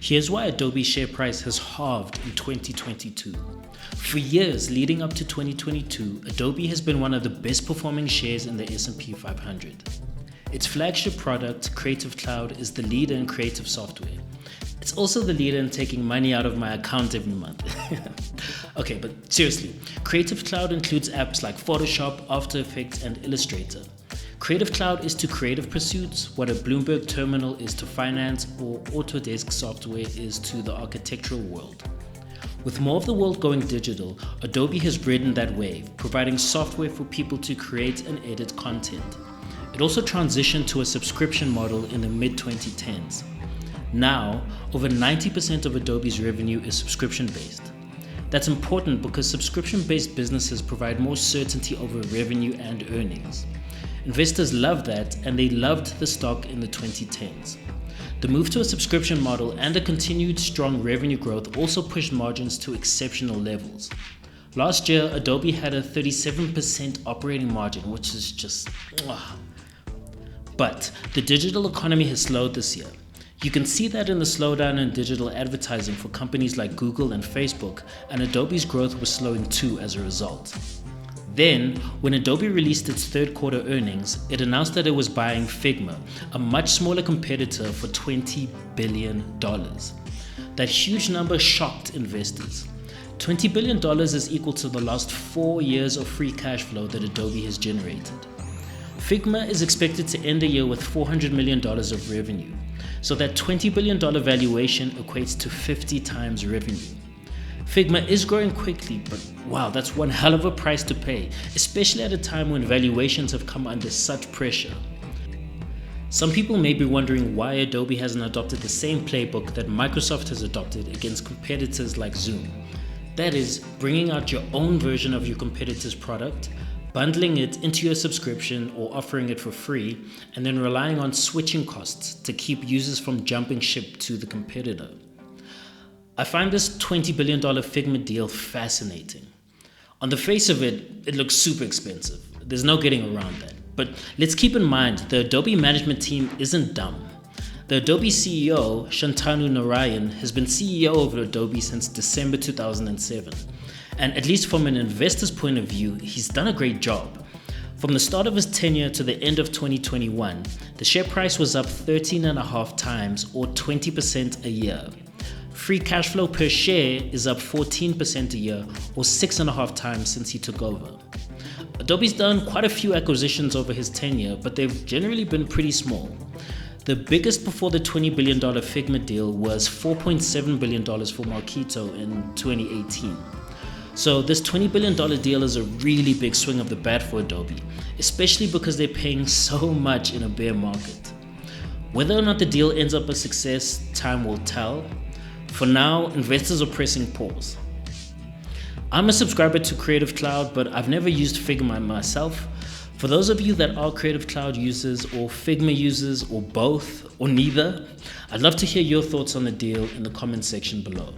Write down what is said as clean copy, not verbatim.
Here's why Adobe's share price has halved in 2022. For years leading up to 2022, Adobe has been one of the best performing shares in the S&P 500. Its flagship product, Creative Cloud, is the leader in creative software. It's also the leader in taking money out of my account every month. Okay, but seriously, Creative Cloud includes apps like Photoshop, After Effects, and Illustrator. Creative Cloud is to creative pursuits what a Bloomberg terminal is to finance or Autodesk software is to the architectural world. With more of the world going digital, Adobe has ridden that wave, providing software for people to create and edit content. It also transitioned to a subscription model in the mid-2010s. Now, over 90% of Adobe's revenue is subscription-based. That's important because subscription-based businesses provide more certainty over revenue and earnings. Investors love that, and they loved the stock in the 2010s. The move to a subscription model and a continued strong revenue growth also pushed margins to exceptional levels. Last year, Adobe had a 37% operating margin, which is just But the digital economy has slowed this year. You can see that in the slowdown in digital advertising for companies like Google and Facebook, and Adobe's growth was slowing too as a result. Then, when Adobe released its third quarter earnings, it announced that it was buying Figma, a much smaller competitor, for $20 billion. That huge number shocked investors. $20 billion is equal to the last 4 years of free cash flow that Adobe has generated. Figma is expected to end the year with $400 million of revenue, so that $20 billion valuation equates to 50 times revenue. Figma is growing quickly, but wow, that's one hell of a price to pay, especially at a time when valuations have come under such pressure. Some people may be wondering why Adobe hasn't adopted the same playbook that Microsoft has adopted against competitors like Zoom. That is, bringing out your own version of your competitor's product, bundling it into your subscription or offering it for free, and then relying on switching costs to keep users from jumping ship to the competitor. I find this $20 billion Figma deal fascinating. On the face of it, it looks super expensive. There's no getting around that. But let's keep in mind, the Adobe management team isn't dumb. The Adobe CEO, Shantanu Narayan, has been CEO of Adobe since December 2007. And at least from an investor's point of view, he's done a great job. From the start of his tenure to the end of 2021, the share price was up 13.5 times or 20% a year. Free cash flow per share is up 14% a year or 6.5 times since he took over. Adobe's done quite a few acquisitions over his tenure, but they've generally been pretty small. The biggest before the $20 billion Figma deal was $4.7 billion for Marketo in 2018. So this $20 billion deal is a really big swing of the bat for Adobe, especially because they're paying so much in a bear market. Whether or not the deal ends up a success, time will tell. For now, investors are pressing pause. I'm a subscriber to Creative Cloud, but I've never used Figma myself. For those of you that are Creative Cloud users or Figma users or both or neither, I'd love to hear your thoughts on the deal in the comments section below.